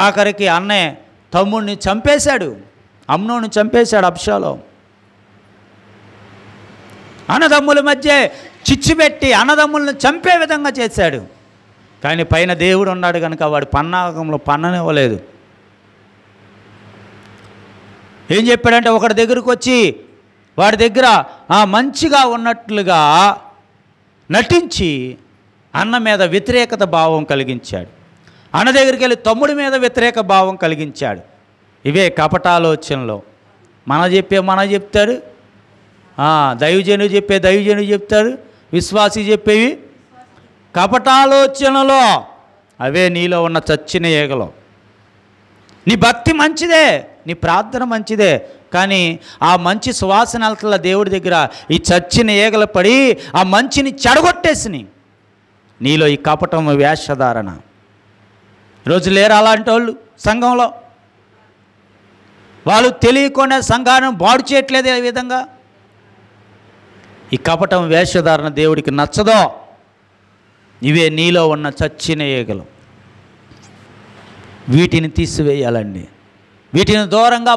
ఆఖరికి అన్నయ్య తమ్ముడిని చంపేశాడు. అమ్నోను చంపేశాడు అబ్షాలోము. అన్నదమ్ముల మధ్య చిచ్చు పెట్టి అన్నదమ్ములను చంపే విధంగా చేశాడు. కానీ పైన దేవుడు ఉన్నాడు కనుక వాడు పన్నాగంలో పన్ననివ్వలేదు. ఏం చెప్పాడంటే, ఒకటి దగ్గరకు వచ్చి వాడి దగ్గర మంచిగా ఉన్నట్లుగా నటించి అన్న మీద వ్యతిరేకత భావం కలిగించాడు. అన్న దగ్గరికి వెళ్ళి తమ్ముడి మీద వ్యతిరేక భావం కలిగించాడు. ఇవే కపటాలోచనలో. మన చెప్తాడు, దైవజనుడు చెప్పే దైవజనుడు చెప్తాడు, విశ్వాసి చెప్పేవి కపటాలోచనలో. అవే నీలో ఉన్న చచ్చిన ఈగలు. నీ భక్తి మంచిదే, నీ ప్రార్థన మంచిదే, కానీ ఆ మంచి సువాసనల దేవుడి దగ్గర ఈ చచ్చిన ఈగలు పడి ఆ మంచిని చెడగొట్టేసిని. నీలో ఈ కపటం వేషధారణ. ఈరోజు లేరు అలాంటి వాళ్ళు సంఘంలో. వాళ్ళు తెలియకుండా సంఘాన్ని బాడు చేయట్లేదు. ఏ విధంగా ఈ కపటం వేషధారణ దేవుడికి నచ్చదో. ఇవే నీలో ఉన్న చచ్చిన ఈగలు. వీటిని తీసివేయాలండి. వీటిని దూరంగా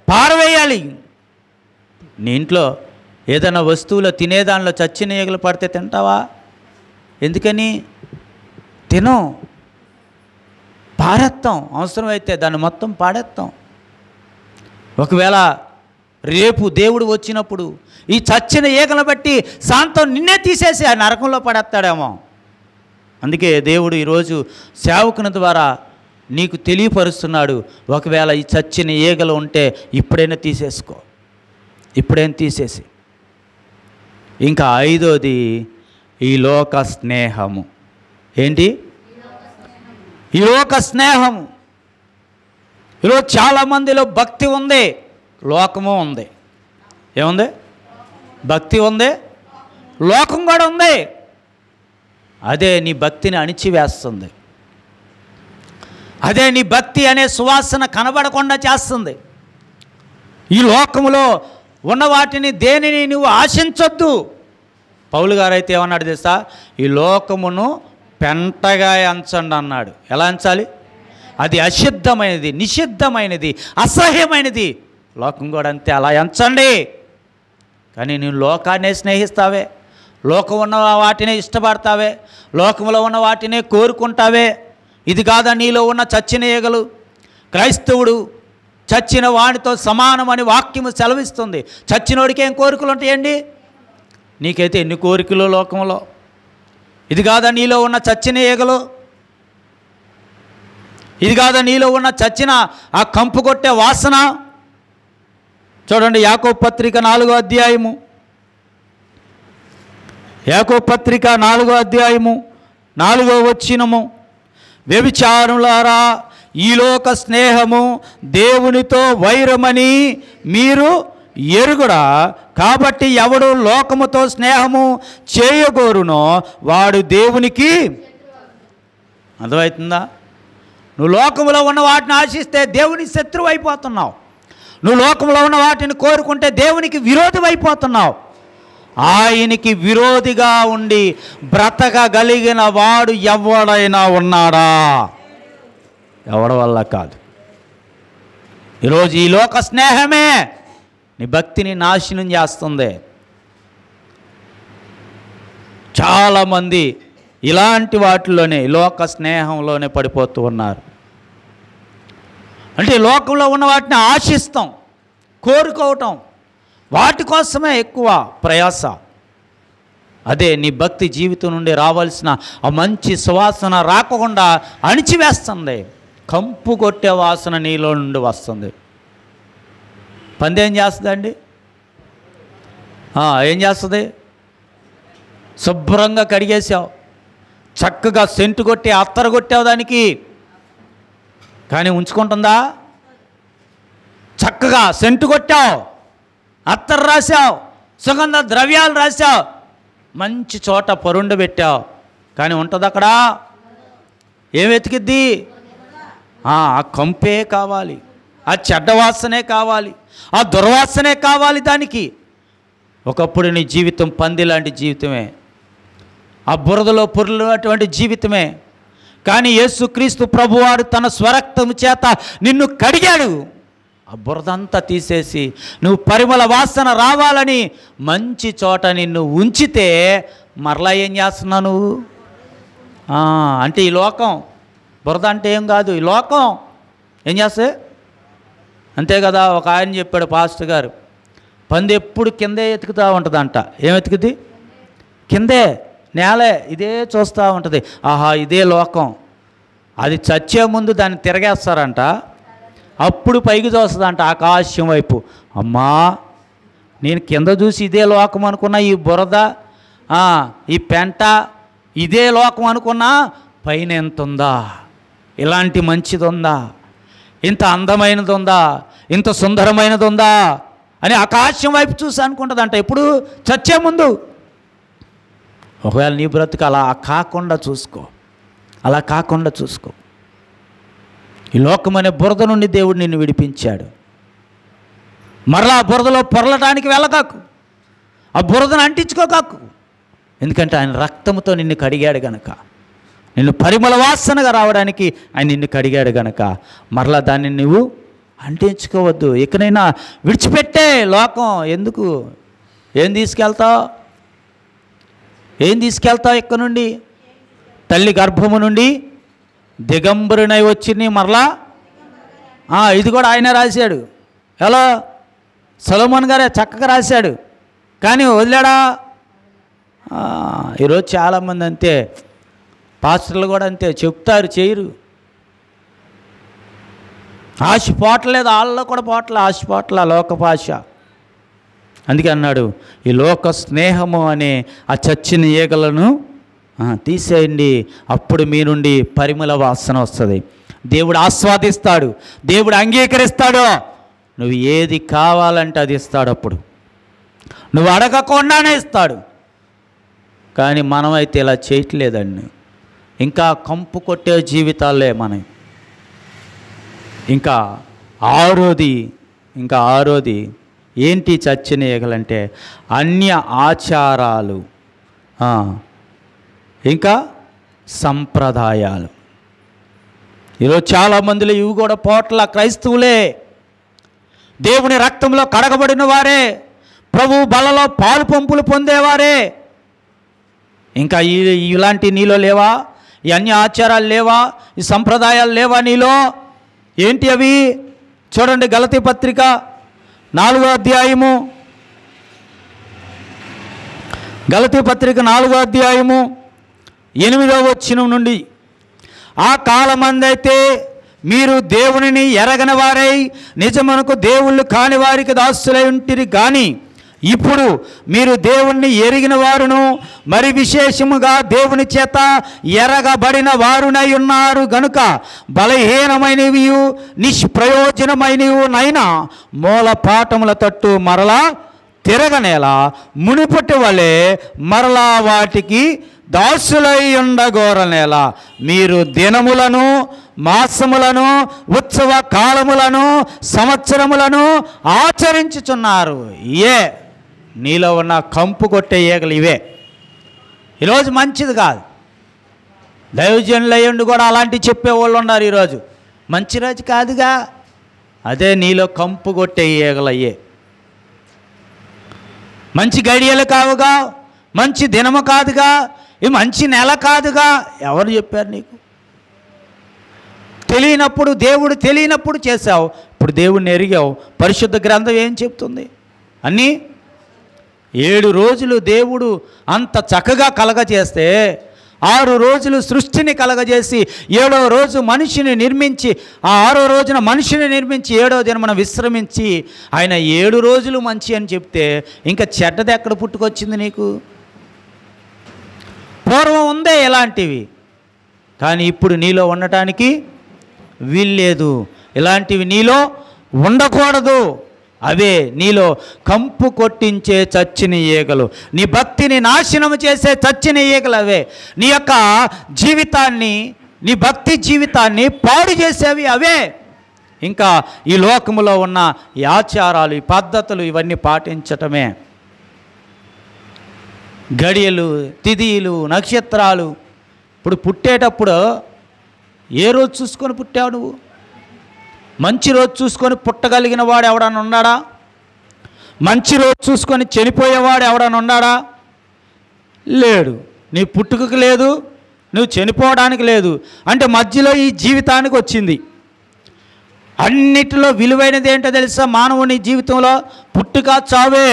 పారవేయాలి. నీ ఇంట్లో ఏదైనా వస్తువులో తినేదానిలో చచ్చిన ఈగలు పడితే తింటావా? ఎందుకని? తిను, పారేస్తాం. అవసరమైతే దాన్ని మొత్తం పాడేస్తాం. ఒకవేళ రేపు దేవుడు వచ్చినప్పుడు ఈ చచ్చిన ఈగలను బట్టి శాంతం నిన్నే తీసేసి ఆ నరకంలో పడేస్తాడేమో. అందుకే దేవుడు ఈరోజు సేవకుని ద్వారా నీకు తెలియపరుస్తున్నాడు, ఒకవేళ ఈ చచ్చిన ఈగలు ఉంటే ఇప్పుడైనా తీసేసుకో, ఇప్పుడైనా తీసేసి. ఇంకా ఐదోది ఈ లోక స్నేహము. ఏంటి? ఈ లోక స్నేహము. ఈరోజు చాలామందిలో భక్తి ఉంది, లోకము ఉంది. ఏముంది? భక్తి ఉంది, లోకం కూడా ఉంది. అదే నీ భక్తిని అణిచివేస్తుంది. అదే నీ భక్తి అనే సువాసన కనబడకుండా చేస్తుంది. ఈ లోకములో ఉన్న వాటిని దేనిని నువ్వు ఆశించొద్దు. పౌలు గారు అయితే ఏమన్నాడు తెలుసా? ఈ లోకమును పెంటగా ఎంచండి అన్నాడు. ఎలా ఎంచాలి? అది అశుద్ధమైనది, నిషిద్ధమైనది, అసహ్యమైనది. లోకం కూడా అంతే, అలా ఎంచండి. కానీ నువ్వు లోకాన్నే స్నేహిస్తావే, లోకం ఉన్న వాటినే ఇష్టపడతావే, లోకంలో ఉన్న వాటినే కోరుకుంటావే. ఇది కాదా నీలో ఉన్న చచ్చిన ఈగలు? క్రైస్తవుడు చచ్చిన వాడితో సమానమని వాక్యము సెలవిస్తుంది. చచ్చినోడికి ఏం కోరికలు ఉంటాయండి? నీకైతే ఎన్ని కోరికలు లోకంలో. ఇది కాదా నీలో ఉన్న చచ్చిన ఈగలు? ఇది కాదా నీలో ఉన్న చచ్చిన ఆ కంపు కొట్టే వాసన? చూడండి, యాకోబు పత్రిక 4వ అధ్యాయము, యాకోబు పత్రిక 4వ అధ్యాయము 4వ వచనము. వ్యభిచారులారా, ఈ లోక స్నేహము దేవునితో వైరమని మీరు ఎరుగుడా? కాబట్టి ఎవడు లోకముతో స్నేహము చేయగోరునో వాడు దేవునికి. అర్థమవుతుందా? నువ్వు లోకములో ఉన్న వాటిని ఆశిస్తే దేవుని శత్రువు అయిపోతున్నావు. నువ్వు లోకంలో ఉన్న వాటిని కోరుకుంటే దేవునికి విరోధి అయిపోతున్నావు. ఆయనకి విరోధిగా ఉండి బ్రతకగలిగిన వాడు ఎవడైనా ఉన్నాడా? ఎవడి వల్ల కాదు. ఈరోజు ఈ లోక స్నేహమే నీ భక్తిని నాశనం చేస్తుంది. చాలామంది ఇలాంటి వాటిలోనే, లోక స్నేహంలోనే పడిపోతూ ఉన్నారు. అంటే లోకంలో ఉన్న వాటిని ఆశిస్తాం, కోరుకోవటం, వాటి కోసమే ఎక్కువ ప్రయాస. అదే నీ భక్తి జీవితం నుండి రావాల్సిన ఆ మంచి సువాసన రాకుండా అణిచివేస్తుంది. కంపు కొట్టే వాసన నీలో నుండి వస్తుంది. పంది ఏం చేస్తుందండి? ఏం చేస్తుంది? శుభ్రంగా కడిగేసావు, చక్కగా సెంటు కొట్టి అత్తరు కొట్టావు దానికి, కానీ ఉంచుకుంటుందా? చక్కగా సెంటు కొట్టావు, అత్తరు రాసావు, సుగంధ ద్రవ్యాలు రాసావు, మంచి చోట పరుండ పెట్టావు, కానీ ఉంటుంది అక్కడ? ఏం వెతికిద్ది? ఆ కంపే కావాలి, ఆ చెడ్డవాసనే కావాలి, ఆ దుర్వాసనే కావాలి దానికి. ఒకప్పుడు నీ జీవితం పంది లాంటి జీవితమే, ఆ బురదలో పొర్లినటువంటి జీవితమే. కానీ యేసుక్రీస్తు ప్రభువారు తన స్వరక్తము చేత నిన్ను కడిగాడు. ఆ బురదంతా తీసేసి నువ్వు పరిమళ వాసన రావాలని మంచి చోట నిన్ను ఉంచితే మరలా ఏం చేస్తున్నావు నువ్వు? అంటే ఈ లోకం బురద అంటే ఏం కాదు, ఈ లోకం ఏం చేస్తే అంతే కదా. ఒక ఆయన చెప్పాడు పాస్టర్ గారు, పంది ఎప్పుడు కిందే ఎతుకుతూ ఉంటుందంట. ఏం ఎతుకుద్ది? కిందే, నేలే, ఇదే చూస్తూ ఉంటుంది. ఆహా, ఇదే లోకం. అది చచ్చే ముందు దాన్ని తిరగేస్తారంట, అప్పుడు పైకి చూస్తుందంట ఆకాశం వైపు. అమ్మా, నేను కింద చూసి ఇదే లోకం అనుకున్నా, ఈ బురద, ఈ పెంట ఇదే లోకం అనుకున్నా, పైన ఎంత ఉందా, ఇలాంటి మంచిది ఉందా, ఇంత అందమైనది ఉందా, ఇంత సుందరమైనది ఉందా అని ఆకాశం వైపు చూసి అనుకుంటుందంట. ఎప్పుడు? చచ్చే ముందు. ఒకవేళ నీ బ్రతుకు అలా కాకుండా చూసుకో, అలా కాకుండా చూసుకో. ఈ లోకమనే బురద నుండి దేవుడు నిన్ను విడిపించాడు. మరలా బురదలో పొరలటానికి వెళ్ళకాకు, ఆ బురదను అంటించుకోకాకు. ఎందుకంటే ఆయన రక్తంతో నిన్ను కడిగాడు గనక, నిన్ను పరిమళ వాసనగా రావడానికి ఆయన నిన్ను కడిగాడు గనక మరలా దాన్ని నువ్వు అంటించుకోవద్దు. ఇకనైనా విడిచిపెట్టే లోకం. ఎందుకు? ఏం తీసుకెళ్తావు? ఏం తీసుకెళ్తావు ఇక్కడ నుండి? తల్లి గర్భము నుండి దిగంబరునై వచ్చింది మరలా. ఇది కూడా ఆయనే రాశాడు. ఎలా? సొలొమోన్ గారే చక్కగా రాశాడు, కానీ వదిలాడా? ఈరోజు చాలామంది అంతే, పాస్టర్లు కూడా అంతే, చెప్తారు చేయరు. ఆశ పోవట్లేదు, వాళ్ళలో కూడా పోవట్లే, ఆశ పోవట్లే, లోకపాశ. అందుకే అన్నాడు, ఈ లోక స్నేహము అనే ఆ చచ్చిన ఈగలను తీసేయండి, అప్పుడు మీ నుండి పరిమళ వాసన వస్తుంది. దేవుడు ఆస్వాదిస్తాడు, దేవుడు అంగీకరిస్తాడు. నువ్వు ఏది కావాలంటే అది ఇస్తాడు. అప్పుడు నువ్వు అడగకుండానే ఇస్తాడు. కానీ మనమైతే ఇలా చేయట్లేదండి. ఇంకా కంపు కొట్టే జీవితాలే మనం. ఇంకా ఆరోది ఏంటి చచ్చిన ఈగలంటే? అన్య ఆచారాలు, ఇంకా సంప్రదాయాలు. ఈరోజు చాలామందిలో ఇవి కూడా పోట్ల క్రైస్తవులే, దేవుని రక్తంలో కడగబడిన వారే, ప్రభు బలలో పాలు పంపులు పొందేవారే. ఇంకా ఇలాంటి నీలో లేవా? ఈ అన్య ఆచారాలు లేవా? ఈ సంప్రదాయాలు లేవా నీలో? ఏంటి అవి? చూడండి, గలతీ పత్రిక 4వ అధ్యాయము, గలతీ పత్రిక 4వ అధ్యాయము 8వ వచనం నుండి, ఆ కాలమందైతే మీరు దేవునిని ఎరగని వారై నిజమునకు దేవుళ్ళు కాని వారికి దాసులై ఉంటిరి. కానీ ఇప్పుడు మీరు దేవుణ్ణి ఎరిగిన వారును, మరి విశేషముగా దేవుని చేత ఎరగబడిన వారునై ఉన్నారు గనుక బలహీనమైనవి నిష్ప్రయోజనమైనవి నైనా మూల పాఠముల తట్టు మరలా తిరగనేలా మునిపటి వలె మరలా వాటికి దాసులై ఉండగోరనేలా మీరు దినములను, మాసములను, ఉత్సవ కాలములను, సంవత్సరములను ఆచరించుచున్నారు. నీలో ఉన్న కంపు కొట్టే ఈగలు ఇవే. ఈరోజు మంచిది కాదు. దైవజనులు అయ్యండి కూడా అలాంటి చెప్పేవాళ్ళు ఉన్నారు. ఈరోజు మంచి రోజు కాదుగా, అదే నీలో కంపు కొట్టే ఈగలు అయ్యే. మంచి గడియలు కావుగా, మంచి దినము కాదుగా, ఈ మంచి నెల కాదుగా. ఎవరు చెప్పారు నీకు? తెలియనప్పుడు, దేవుడు తెలియనప్పుడు చేశావు, ఇప్పుడు దేవుడిని ఎరిగావు. పరిశుద్ధ గ్రంథం ఏం చెప్తుంది? అన్నీ 7 రోజులు దేవుడు అంత చక్కగా కలగజేస్తే 6 రోజులు సృష్టిని కలగజేసి 7వ రోజు మనిషిని నిర్మించి ఆ 6వ రోజున మనిషిని నిర్మించి 7వ దినమున విశ్రమించి ఆయన 7 రోజులు మంచి అని చెప్తే ఇంకా చెడ్డది ఎక్కడ పుట్టుకొచ్చింది నీకు? పూర్వం ఉందే ఇలాంటివి, కానీ ఇప్పుడు నీలో ఉండటానికి వీల్లేదు. ఇలాంటివి నీలో ఉండకూడదు. అవే నీలో కంపు కొట్టించే చచ్చిన ఈగలు, నీ భక్తిని నాశనం చేసే చచ్చిన ఈగలు అవే. నీ యొక్క జీవితాన్ని, నీ భక్తి జీవితాన్ని పాడు చేసేవి అవే. ఇంకా ఈ లోకములో ఉన్న ఈ ఆచారాలు, ఈ పద్ధతులు ఇవన్నీ పాటించటమే. గడియలు, తిథిలు, నక్షత్రాలు. ఇప్పుడు పుట్టేటప్పుడు ఏ రోజు చూసుకొని పుట్టావు నువ్వు? మంచి రోజు చూసుకొని పుట్టగలిగిన వాడు ఎవడన్నా ఉన్నాడా? మంచి రోజు చూసుకొని చనిపోయేవాడు ఎవడన్నా ఉన్నాడా? లేడు. నీ పుట్టుకకు లేదు, నువ్వు చనిపోవడానికి లేదు. అంటే మధ్యలో ఈ జీవితానికి వచ్చింది. అన్నిటిలో విలువైనది ఏంటో తెలుసా? మానవుని జీవితంలో పుట్టుక చావే.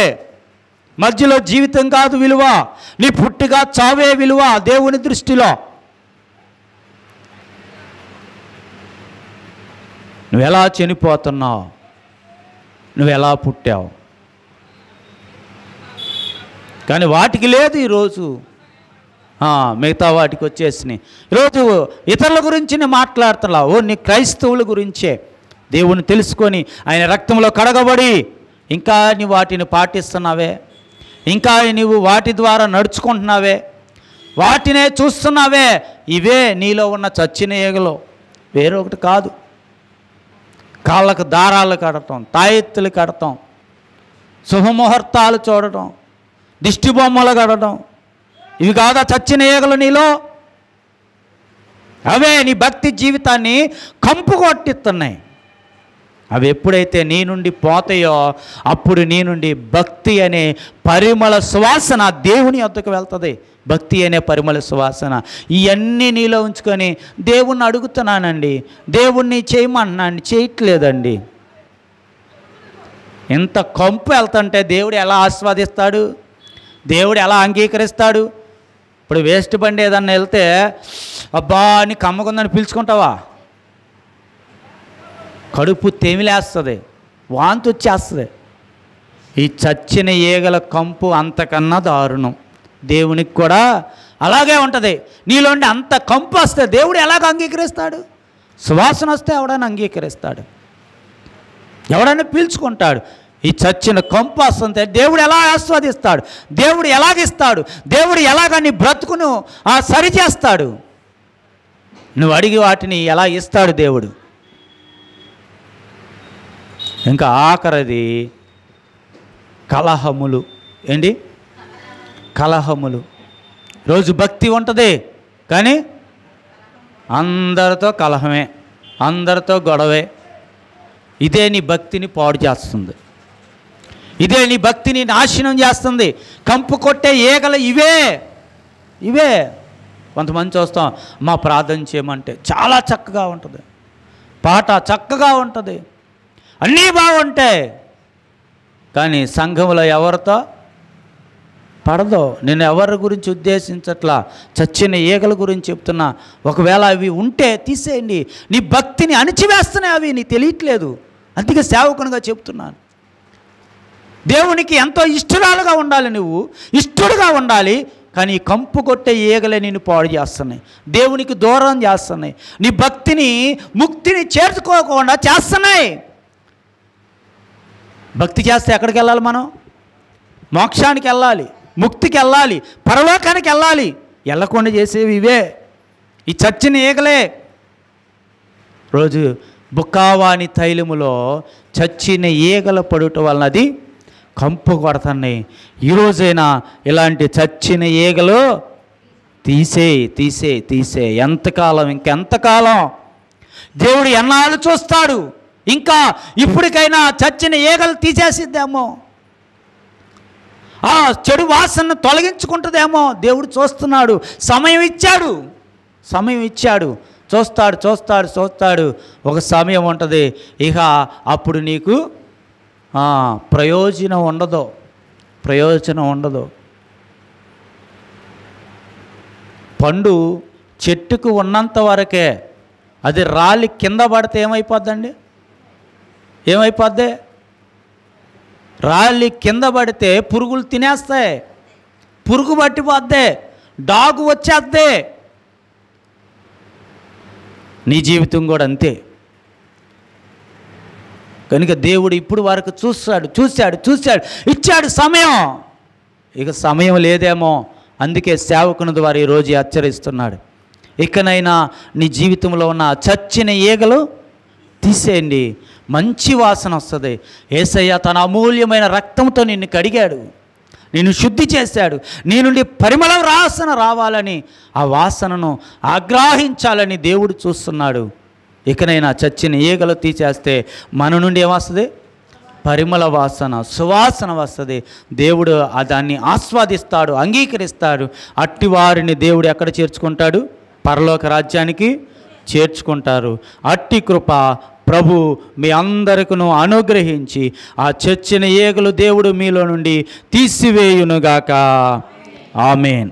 మధ్యలో జీవితం కాదు విలువ, నీ పుట్టుక చావే విలువ దేవుని దృష్టిలో. నువ్వెలా చనిపోతున్నావు, నువ్వెలా పుట్టావు. కానీ వాటికి లేదు ఈరోజు. మిగతా వాటికి వచ్చేసినాయి. ఈరోజు ఇతరుల గురించి నేను మాట్లాడుతున్నావు, నీ క్రైస్తవుల గురించే. దేవుని తెలుసుకొని ఆయన రక్తంలో కడగబడి ఇంకా నీ వాటిని పాటిస్తున్నావే, ఇంకా నీవు వాటి ద్వారా నడుచుకుంటున్నావే, వాటినే చూస్తున్నావే. ఇవే నీలో ఉన్న చచ్చిన ఈగలు, వేరొకటి కాదు. కాళ్ళకు దారాలు కడటం, తాయెత్తులు కడటం, శుభముహూర్తాలు చూడటం, దిష్టి బొమ్మలు కడటం, ఇవి కాదా చచ్చిన ఈగలు నీలో? అవే నీ భక్తి జీవితాన్ని కంపు కొట్టిస్తున్నాయి. అవి ఎప్పుడైతే నీ నుండి పోతాయో అప్పుడు నీ నుండి భక్తి అనే పరిమళ సువాసన దేవుని వద్దకు వెళ్తుంది. భక్తి అనే పరిమళ సువాసన ఇవన్నీ నీలో ఉంచుకొని దేవుణ్ణి అడుగుతున్నానండి, దేవుణ్ణి చేయమన్నాను, చేయట్లేదండి. ఇంత కంపు వెళ్తుంటే దేవుడు ఎలా ఆస్వాదిస్తాడు? దేవుడు ఎలా అంగీకరిస్తాడు? ఇప్పుడు వేస్ట్ బండి ఏదన్నా వెళ్తే అబ్బా అని కమ్మకుందని పిలుచుకుంటావా? కడుపు తెమిలేస్తుంది, వాంతి వచ్చేస్తుంది. ఈ చచ్చిన ఈగల కంపు అంతకన్నా దారుణం. దేవునికి కూడా అలాగే ఉంటుంది. నీలోండి అంత కంపు వస్తే దేవుడు ఎలాగ అంగీకరిస్తాడు? సువాసన వస్తే ఎవడైనా అంగీకరిస్తాడు, ఎవడైనా పీల్చుకుంటాడు. ఈ చచ్చిన కంపు వస్తుంటే దేవుడు ఎలా ఆస్వాదిస్తాడు? దేవుడు ఎలాగిస్తాడు? దేవుడు ఎలాగ నీ బ్రతుకును సరిచేస్తాడు? నువ్వు అడిగి వాటిని ఎలా ఇస్తాడు దేవుడు? ఇంకా ఆఖరిది కలహములు. ఏంటి? కలహములు. రోజు భక్తి ఉంటుంది కానీ అందరితో కలహమే, అందరితో గొడవే. ఇదే నీ భక్తిని పాడు చేస్తుంది, ఇదే నీ భక్తిని నాశనం చేస్తుంది. కంపు కొట్టే ఈగలు ఇవే. కొంతమంది చూస్తాం, మా ప్రార్థన చేయమంటే చాలా చక్కగా ఉంటుంది, పాట చక్కగా ఉంటుంది, అన్నీ బాగుంటాయి, కానీ సంఘంలో ఎవరితో పడదో. నేను ఎవరి గురించి ఉద్దేశించట్లా, చచ్చిన ఈగల గురించి చెప్తున్నా. ఒకవేళ అవి ఉంటే తీసేయండి. నీ భక్తిని అణిచివేస్తున్నాయి అవి, నీకు తెలియట్లేదు. అందుకే సేవకునిగా చెప్తున్నాను, దేవునికి ఎంతో ఇష్టరాలుగా ఉండాలి, నువ్వు ఇష్టడుగా ఉండాలి. కానీ ఈ కంపు కొట్టే ఈగలే నిన్ను పాడు చేస్తున్నాయి, దేవునికి దూరం చేస్తున్నాయి, నీ భక్తిని ముక్తిని చేర్చుకోకుండా చేస్తున్నాయి. భక్తి చేస్తే ఎక్కడికి వెళ్ళాలి మనం? మోక్షానికి వెళ్ళాలి, ముక్తికి వెళ్ళాలి, పరలోకానికి వెళ్ళాలి. వెళ్ళకుండా చేసేవి ఇవే, ఈ చచ్చిన ఈగలే. రోజు బుక్కావాని తైలములో చచ్చిన ఈగల పడుట వలన అది కంపు కొడుతున్నాయి. ఈరోజైనా ఇలాంటి చచ్చిన ఈగలు తీసే. ఎంతకాలం, ఇంకెంతకాలం? దేవుడు ఎన్నాళ్ళు చూస్తాడు? ఇంకా ఇప్పటికైనా చచ్చిన ఈగలు తీసేసిద్దేమో, ఆ చెడు వాసనను తొలగించుకుంటుందేమో. దేవుడు చూస్తున్నాడు, సమయం ఇచ్చాడు. చూస్తాడు. ఒక సమయం ఉంటుంది, ఇక అప్పుడు నీకు ప్రయోజనం ఉండదు. ప్రయోజనం ఉండదు. పండు చెట్టుకు ఉన్నంత వరకే, అది రాలి కింద పడితే ఏమైపోద్దండి? ఏమైపోద్ది? రాలి కింద పడితే పురుగులు తినేస్తాయి, పురుగు పట్టిపోద్ది, డాగు వచ్చేద్ది. నీ జీవితం కూడా అంతే. కనుక దేవుడు ఇప్పుడు వరకు చూశాడు, ఇచ్చాడు సమయం. ఇక సమయం లేదేమో, అందుకే సేవకుని ద్వారా ఈరోజు హెచ్చరిస్తున్నాడు. ఇకనైనా నీ జీవితంలో ఉన్న చచ్చిన ఈగలు తీసేయండి, మంచి వాసన వస్తుంది. యేసయ్య తన అమూల్యమైన రక్తంతో నిన్ను కడిగాడు, నిన్ను శుద్ధి చేశాడు. నీ నుండి పరిమళ వాసన రావాలని, ఆ వాసనను ఆగ్రహించాలని దేవుడు చూస్తున్నాడు. ఇకనైనా చచ్చిన ఈగలు తీసేస్తే మన నుండి ఏమొస్తుంది? పరిమళ వాసన, సువాసన వస్తుంది. దేవుడు దాన్ని ఆస్వాదిస్తాడు, అంగీకరిస్తాడు. అట్టి వారిని దేవుడు ఎక్కడ చేర్చుకుంటాడు? పరలోక రాజ్యానికి చేర్చుకుంటారు. అట్టి కృప ప్రభు మీ అందరికను అనుగ్రహించి ఆ చచ్చిన ఈగలు దేవుడు మీలో నుండి తీసివేయునుగాక. ఆమేన్.